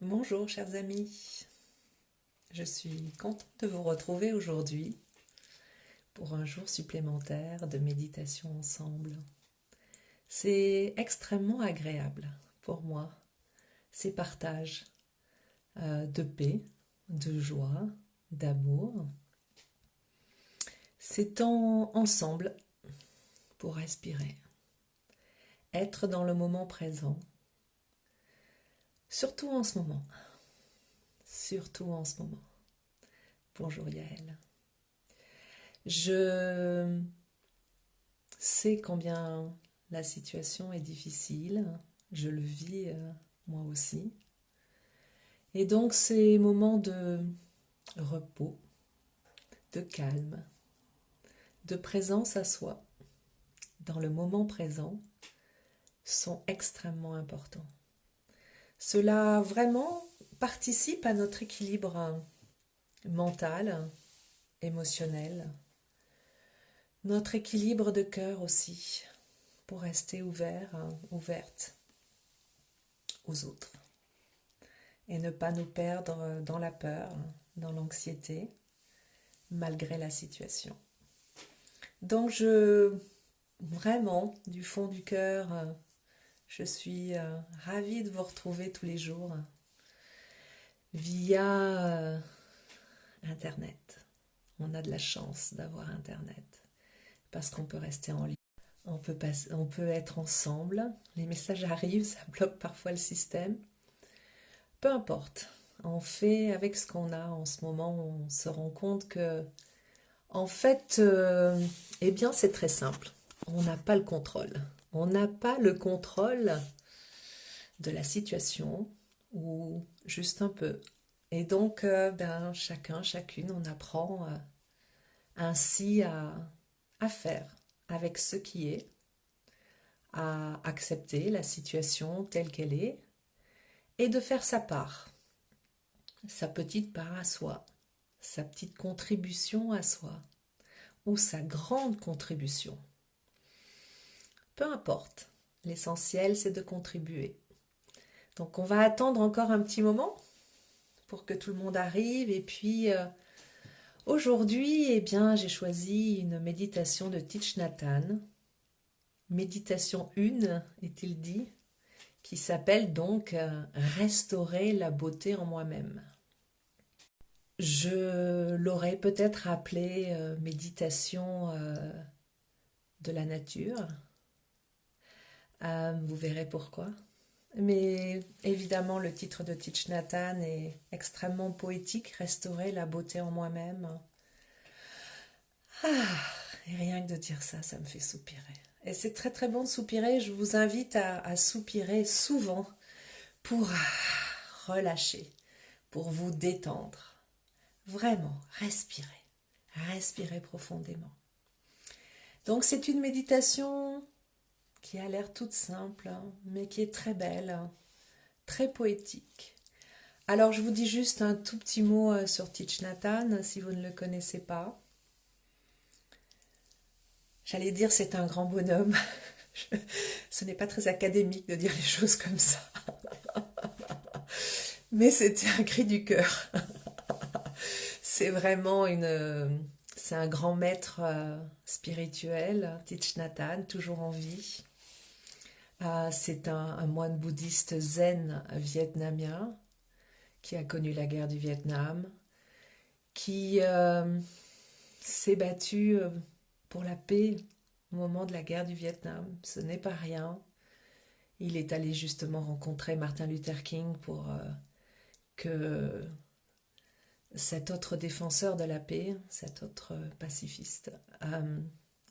Bonjour chers amis, je suis contente de vous retrouver aujourd'hui pour un jour supplémentaire de méditation ensemble. C'est extrêmement agréable pour moi, ces partages de paix, de joie, d'amour. Ces temps ensemble pour respirer, être dans le moment présent, surtout en ce moment, surtout en ce moment. Bonjour Yael. Je sais combien la situation est difficile, je le vis moi aussi. Et donc ces moments de repos, de calme, de présence à soi, dans le moment présent, sont extrêmement importants. Cela vraiment participe à notre équilibre mental, émotionnel, notre équilibre de cœur aussi, pour rester ouvert, ouverte aux autres et ne pas nous perdre dans la peur, dans l'anxiété, malgré la situation. Donc vraiment, du fond du cœur, je suis ravie de vous retrouver tous les jours via Internet. On a de la chance d'avoir Internet parce qu'on peut rester en ligne. On peut être ensemble, les messages arrivent, ça bloque parfois le système. Peu importe, on fait avec ce qu'on a en ce moment, on se rend compte que, en fait, eh bien c'est très simple, on n'a pas le contrôle. On n'a pas le contrôle de la situation, ou juste un peu. Et donc, chacun, chacune, on apprend ainsi à faire avec ce qui est, à accepter la situation telle qu'elle est, et de faire sa part, sa petite part à soi, sa petite contribution à soi, ou sa grande contribution. Peu importe, l'essentiel c'est de contribuer. Donc on va attendre encore un petit moment pour que tout le monde arrive, et puis aujourd'hui, eh bien, j'ai choisi une méditation de Thich Nhat Hanh, méditation 1, est-il dit, qui s'appelle donc Restaurer la beauté en moi-même. Je l'aurais peut-être appelée méditation de la nature. Vous verrez pourquoi. Mais évidemment, le titre de Thich Nhat Hanh est extrêmement poétique, Restaurer la beauté en moi-même. Et rien que de dire ça, ça me fait soupirer. Et c'est très très bon de soupirer. Je vous invite à soupirer souvent pour relâcher, pour vous détendre. Vraiment, respirez. Respirez profondément. Donc c'est une méditation qui a l'air toute simple, mais qui est très belle, très poétique. Alors je vous dis juste un tout petit mot sur Thich Nhat Hanh, si vous ne le connaissez pas. J'allais dire c'est un grand bonhomme. Ce n'est pas très académique de dire les choses comme ça. Mais c'était un cri du cœur. C'est vraiment c'est un grand maître spirituel, Thich Nhat Hanh, toujours en vie. C'est un moine bouddhiste zen vietnamien qui a connu la guerre du Vietnam, qui s'est battu pour la paix au moment de la guerre du Vietnam. Ce n'est pas rien. Il est allé justement rencontrer Martin Luther King pour que cet autre défenseur de la paix, cet autre pacifiste,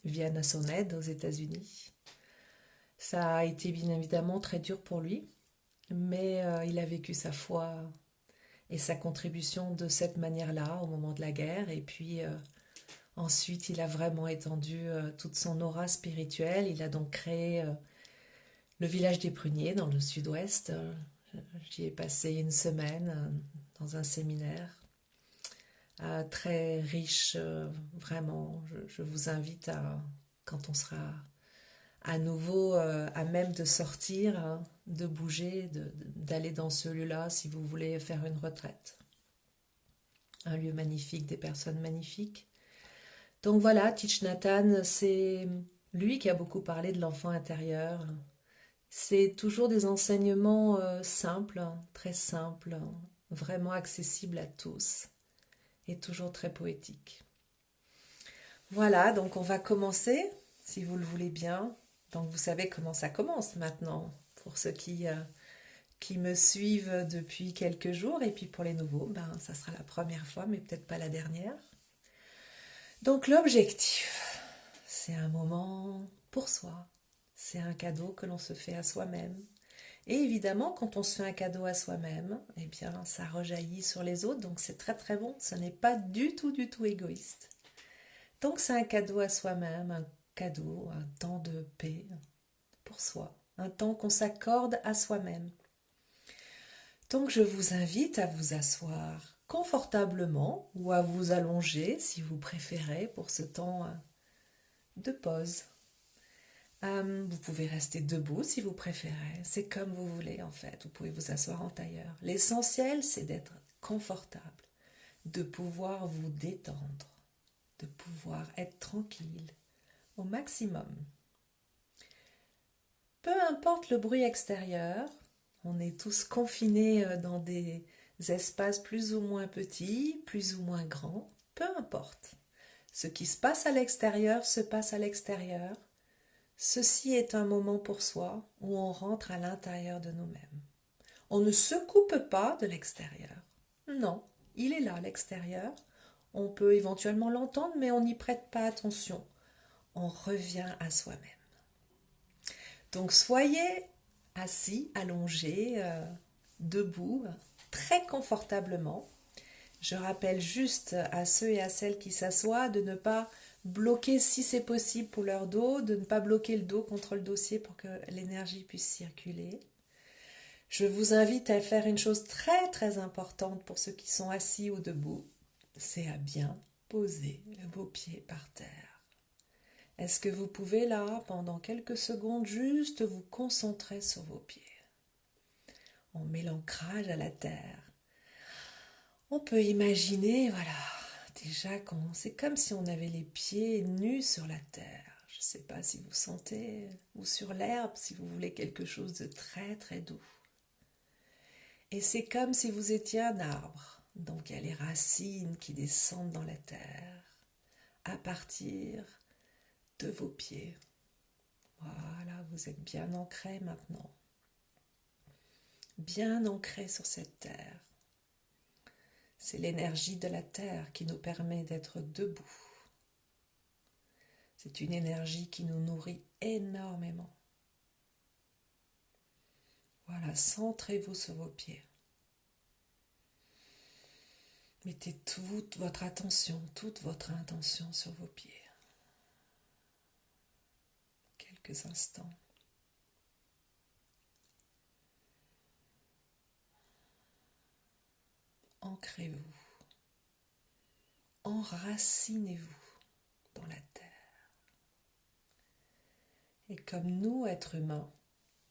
vienne à son aide aux États-Unis. Ça a été bien évidemment très dur pour lui, mais il a vécu sa foi et sa contribution de cette manière-là au moment de la guerre. Et puis ensuite, il a vraiment étendu toute son aura spirituelle. Il a donc créé le village des Pruniers dans le sud-ouest. J'y ai passé une semaine dans un séminaire très riche, vraiment. Je vous invite à, quand on sera à nouveau à même de sortir, hein, de bouger, d'aller dans ce lieu-là si vous voulez faire une retraite. Un lieu magnifique, des personnes magnifiques. Donc voilà, Thich Nhat Hanh, c'est lui qui a beaucoup parlé de l'enfant intérieur. C'est toujours des enseignements simples, très simples, vraiment accessibles à tous et toujours très poétiques. Voilà, donc on va commencer, si vous le voulez bien. Donc vous savez comment ça commence maintenant, pour ceux qui me suivent depuis quelques jours, et puis pour les nouveaux, ben, ça sera la première fois, mais peut-être pas la dernière. Donc l'objectif, c'est un moment pour soi, c'est un cadeau que l'on se fait à soi-même. Et évidemment, quand on se fait un cadeau à soi-même, eh bien, ça rejaillit sur les autres, donc c'est très très bon, ce n'est pas du tout égoïste. Donc c'est un cadeau à soi-même, un cadeau, un temps de paix pour soi, un temps qu'on s'accorde à soi-même. Donc je vous invite à vous asseoir confortablement ou à vous allonger si vous préférez pour ce temps de pause. Vous pouvez rester debout si vous préférez, c'est comme vous voulez en fait, vous pouvez vous asseoir en tailleur. L'essentiel c'est d'être confortable, de pouvoir vous détendre, de pouvoir être tranquille au maximum. Peu importe le bruit extérieur, on est tous confinés dans des espaces plus ou moins petits, plus ou moins grands, peu importe. Ce qui se passe à l'extérieur se passe à l'extérieur. Ceci est un moment pour soi où on rentre à l'intérieur de nous-mêmes. On ne se coupe pas de l'extérieur. Non, il est là, l'extérieur. On peut éventuellement l'entendre, mais on n'y prête pas attention. On revient à soi-même. Donc soyez assis, allongés, debout, très confortablement. Je rappelle juste à ceux et à celles qui s'assoient de ne pas bloquer, si c'est possible pour leur dos, de ne pas bloquer le dos contre le dossier pour que l'énergie puisse circuler. Je vous invite à faire une chose très très importante pour ceux qui sont assis ou debout, c'est à bien poser vos pieds par terre. Est-ce que vous pouvez là, pendant quelques secondes, juste vous concentrer sur vos pieds? On met l'ancrage à la terre. On peut imaginer, voilà, déjà c'est comme si on avait les pieds nus sur la terre. Je ne sais pas si vous sentez, ou sur l'herbe, si vous voulez quelque chose de très très doux. Et c'est comme si vous étiez un arbre. Donc il y a les racines qui descendent dans la terre à partir de vos pieds. Voilà, vous êtes bien ancré maintenant. Bien ancré sur cette terre. C'est l'énergie de la terre qui nous permet d'être debout. C'est une énergie qui nous nourrit énormément. Voilà, centrez-vous sur vos pieds. Mettez toute votre attention, toute votre intention sur vos pieds. Quelques instants. Ancrez-vous. Enracinez-vous dans la terre. Et comme nous, êtres humains,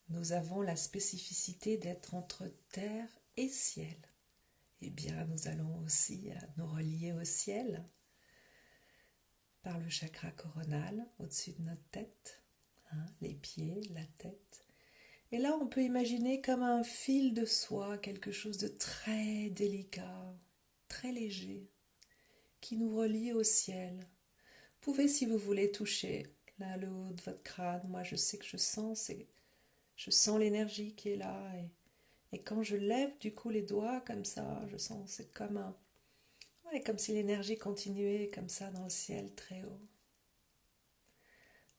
nous avons la spécificité d'être entre terre et ciel. Eh bien, nous allons aussi nous relier au ciel par le chakra coronal au-dessus de notre tête, les pieds, la tête. Et là, on peut imaginer comme un fil de soie, quelque chose de très délicat, très léger, qui nous relie au ciel. Vous pouvez, si vous voulez, toucher là le haut de votre crâne. Moi, je sais que je sens l'énergie qui est là. Et quand je lève du coup les doigts comme ça, je sens, c'est comme si l'énergie continuait comme ça dans le ciel très haut.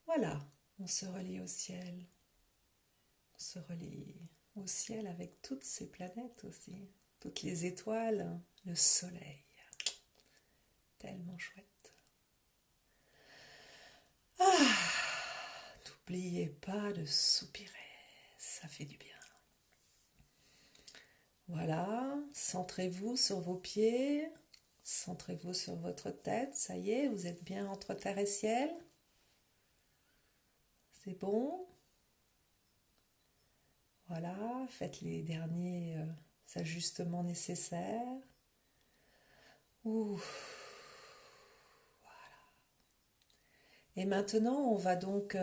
Voilà, on se relie au ciel. On se relie au ciel avec toutes ces planètes aussi, toutes les étoiles, le soleil. Tellement chouette. N'oubliez pas de soupirer, ça fait du bien. Voilà, centrez-vous sur vos pieds, centrez-vous sur votre tête, ça y est, vous êtes bien entre terre et ciel. C'est bon? Voilà, faites les derniers ajustements nécessaires. Ouh. Et maintenant, on va donc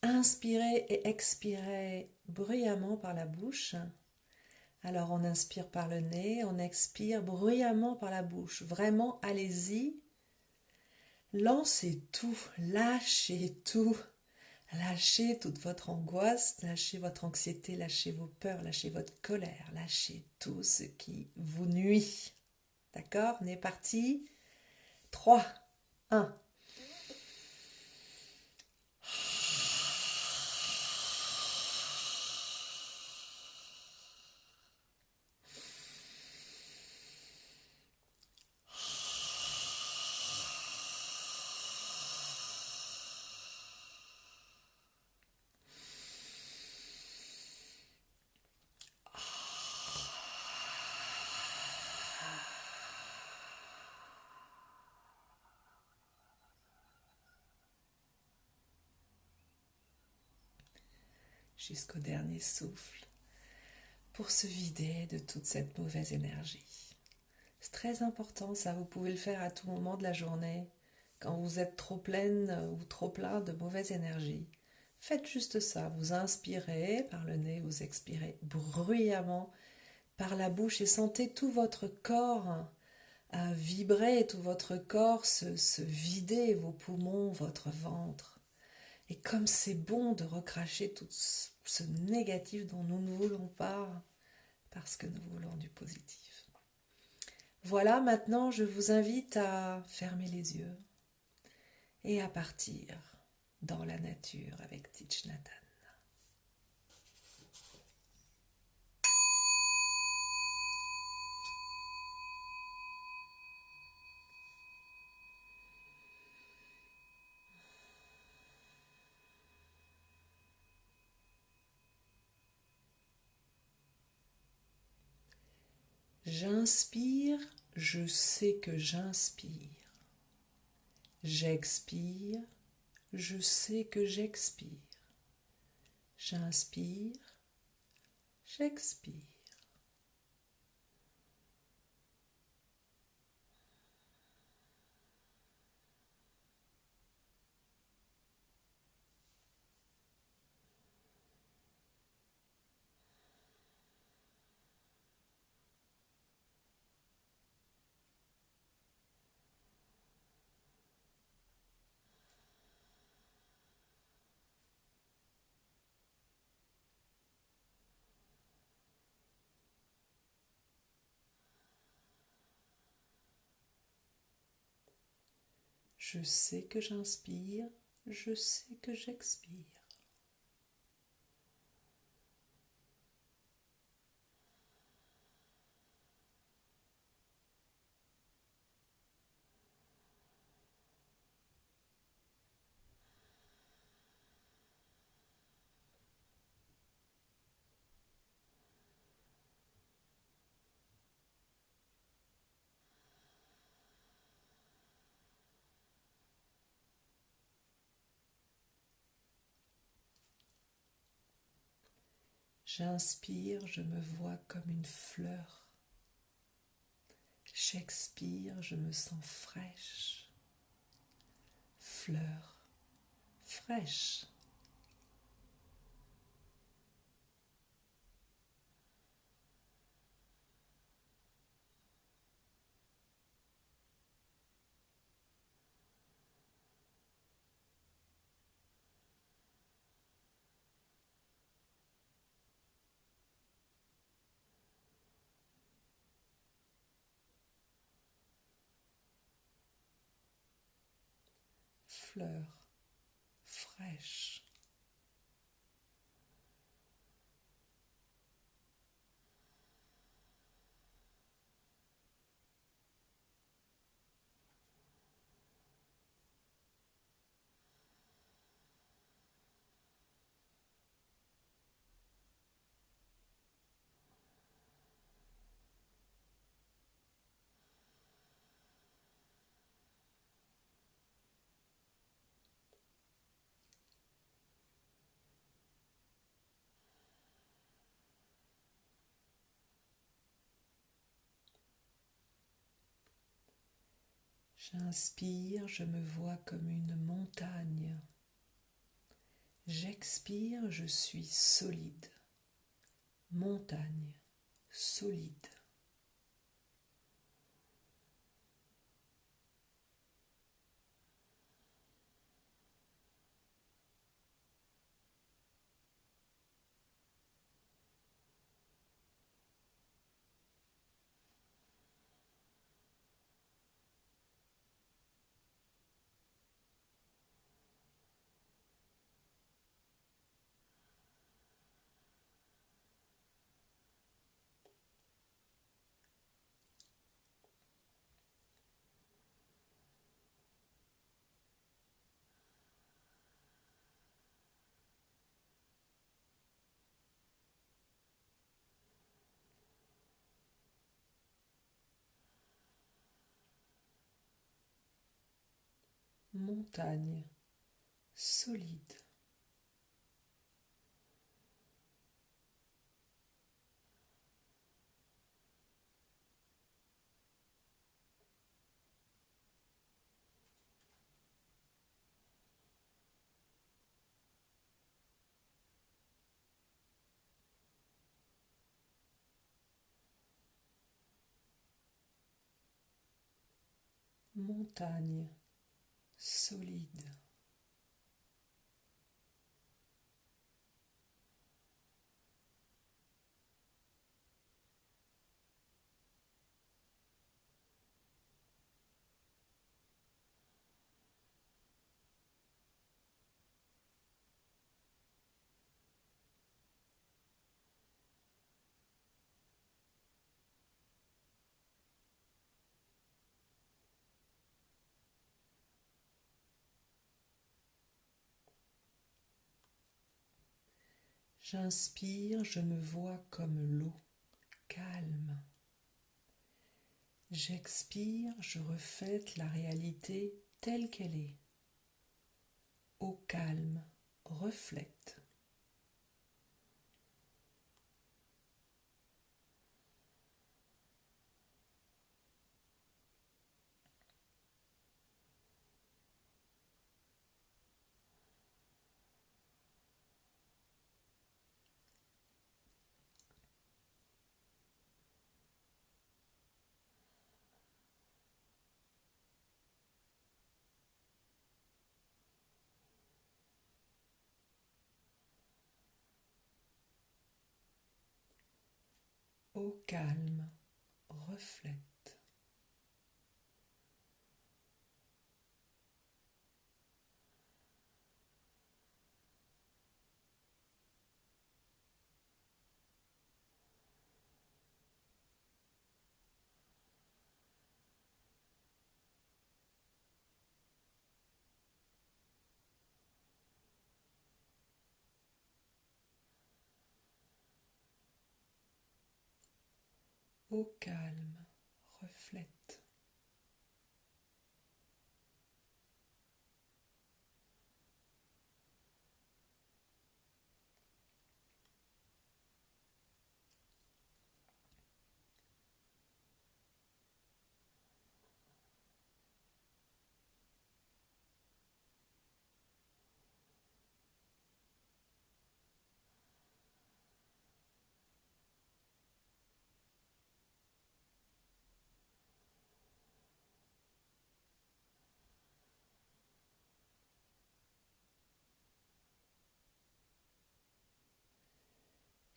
inspirer et expirer bruyamment par la bouche. Alors on inspire par le nez, on expire bruyamment par la bouche. Vraiment, allez-y. Lancez tout, lâchez tout. Lâchez toute votre angoisse, lâchez votre anxiété, lâchez vos peurs, lâchez votre colère, lâchez tout ce qui vous nuit. D'accord? On est parti. 3, 1. Jusqu'au dernier souffle, pour se vider de toute cette mauvaise énergie. C'est très important, ça, vous pouvez le faire à tout moment de la journée, quand vous êtes trop pleine ou trop plein de mauvaise énergie. Faites juste ça, vous inspirez par le nez, vous expirez bruyamment par la bouche et sentez tout votre corps vibrer, tout votre corps se vider, vos poumons, votre ventre. Et comme c'est bon de recracher tout ce négatif dont nous ne voulons pas, parce que nous voulons du positif. Voilà, maintenant je vous invite à fermer les yeux et à partir dans la nature avec Thich Nhat Hanh. J'inspire, je sais que j'inspire. J'expire, je sais que j'expire. J'inspire, j'expire. Je sais que j'inspire, je sais que j'expire. J'inspire, je me vois comme une fleur. J'expire, je me sens fraîche. Fleur fraîche. Fleur fraîche. J'inspire, je me vois comme une montagne. J'expire, je suis solide. Montagne, solide. Montagne, solide. Montagne, solide. J'inspire, je me vois comme l'eau, calme. J'expire, je reflète la réalité telle qu'elle est. Au calme, reflète. Au calme, reflète. Au calme, reflète.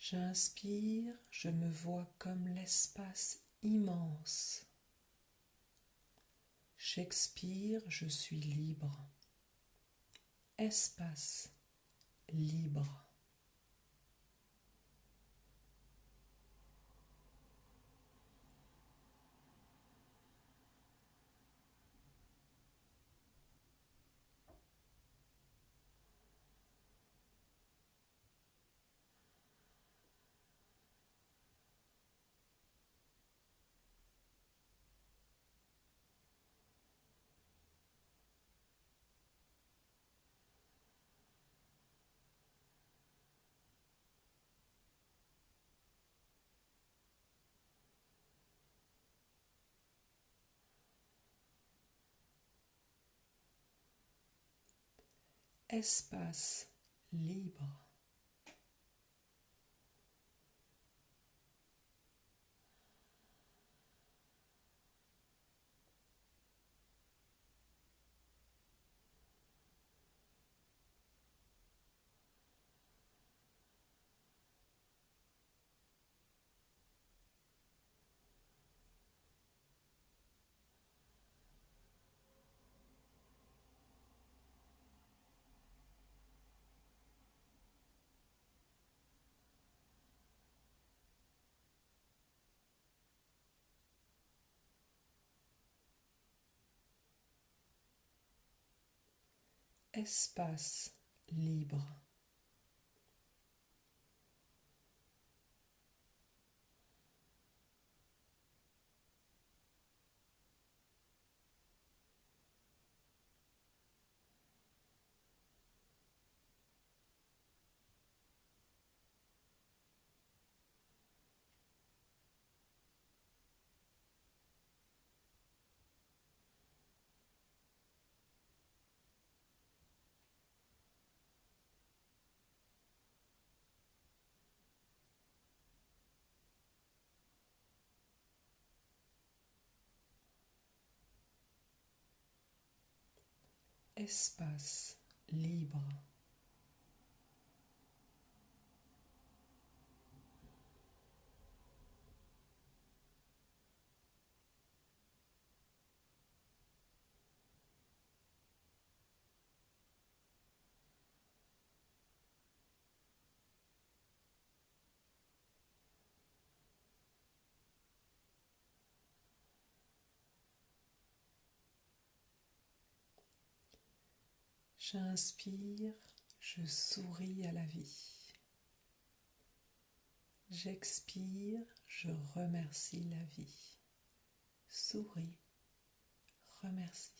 J'inspire, je me vois comme l'espace immense. J'expire, je suis libre. Espace, libre. Espace libre. Espace libre. Espace libre. J'inspire, je souris à la vie. J'expire, je remercie la vie. Souris, remercie.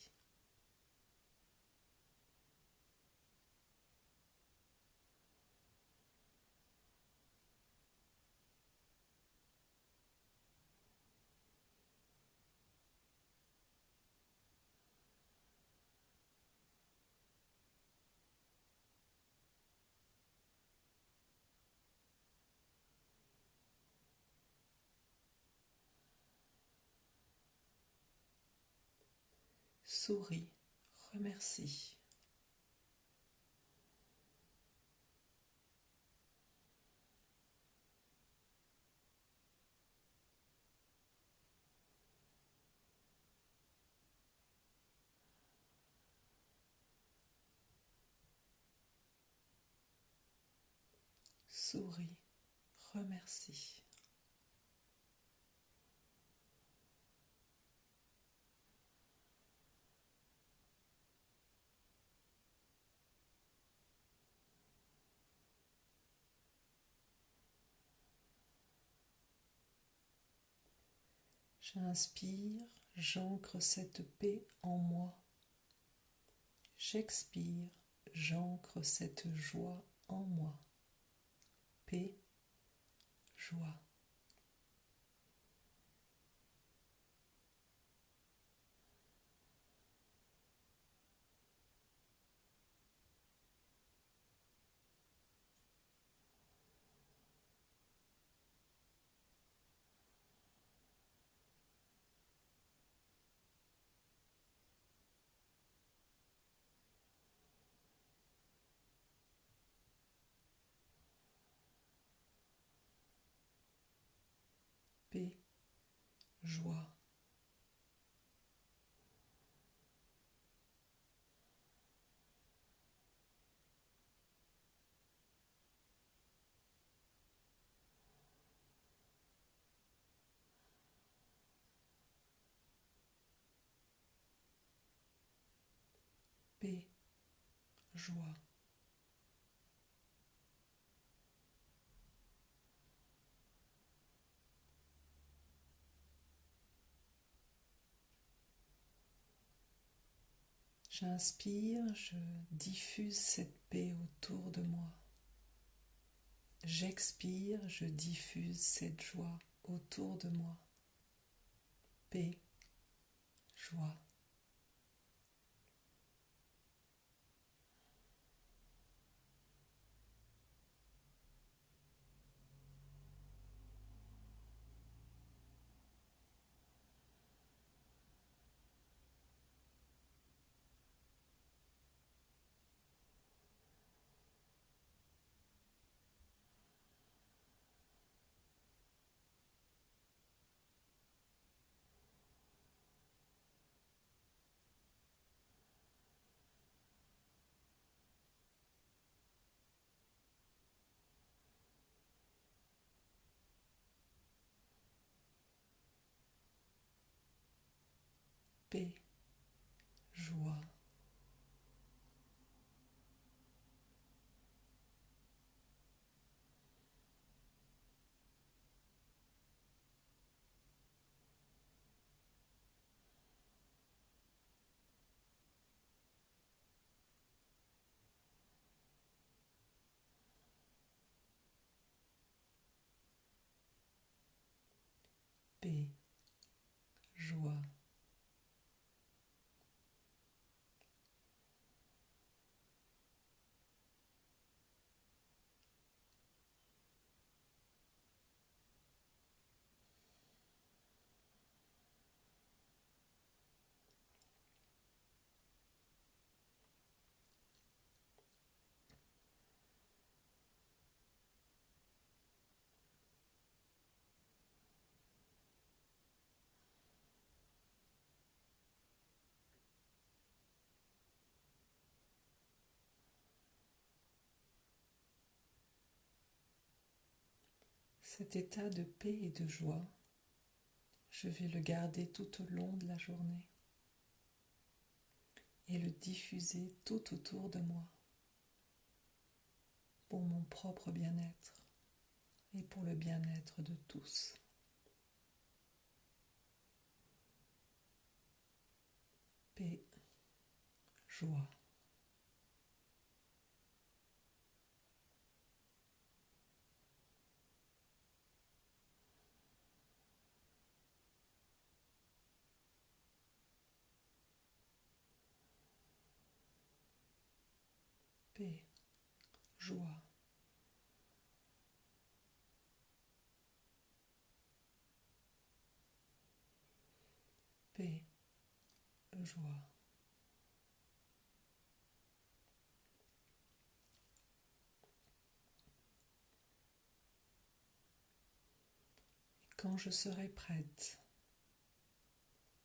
Souris, remercie. Souris, remercie. J'inspire, j'ancre cette paix en moi. J'expire, j'ancre cette joie en moi. Paix, joie. Paix, joie. Paix, joie. J'inspire, je diffuse cette paix autour de moi. J'expire, je diffuse cette joie autour de moi. Paix, joie. paix, joie. Paix, joie. Cet état de paix et de joie, je vais le garder tout au long de la journée et le diffuser tout autour de moi pour mon propre bien-être et pour le bien-être de tous. Paix, joie. Paix, joie. Paix, joie. Quand je serai prête,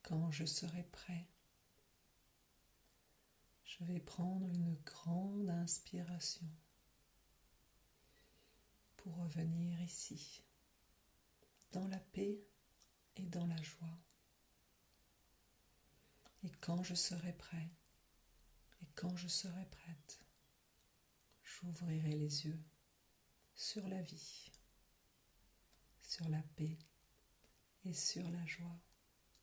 quand je serai prêt, je vais prendre une grande inspiration pour revenir ici, dans la paix et dans la joie. Et quand je serai prêt, et quand je serai prête, j'ouvrirai les yeux sur la vie, sur la paix et sur la joie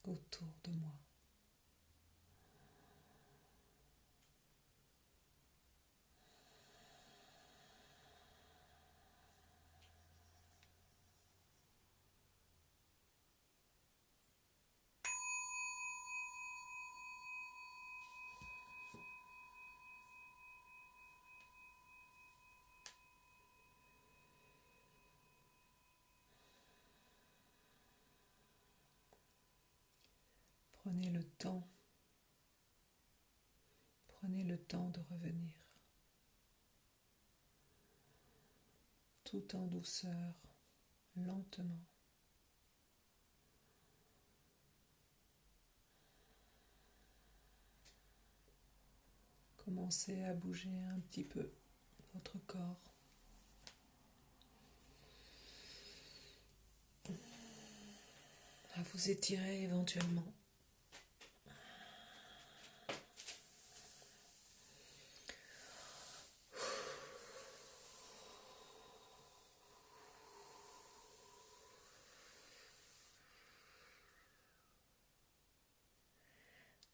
autour de moi. Prenez le temps de revenir, tout en douceur, lentement. Commencez à bouger un petit peu votre corps. À vous étirer éventuellement.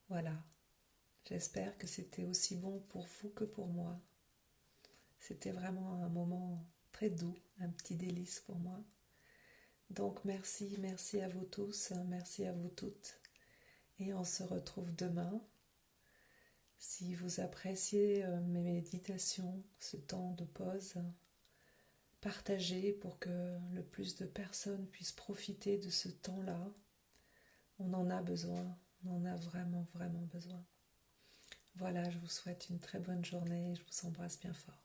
Voilà, j'espère que c'était aussi bon pour vous que pour moi. C'était vraiment un moment très doux, un petit délice pour moi. Donc merci à vous tous, merci à vous toutes. Et on se retrouve demain. Si vous appréciez mes méditations, ce temps de pause, partagez pour que le plus de personnes puissent profiter de ce temps-là. On en a besoin, on en a vraiment besoin. Voilà, je vous souhaite une très bonne journée et je vous embrasse bien fort.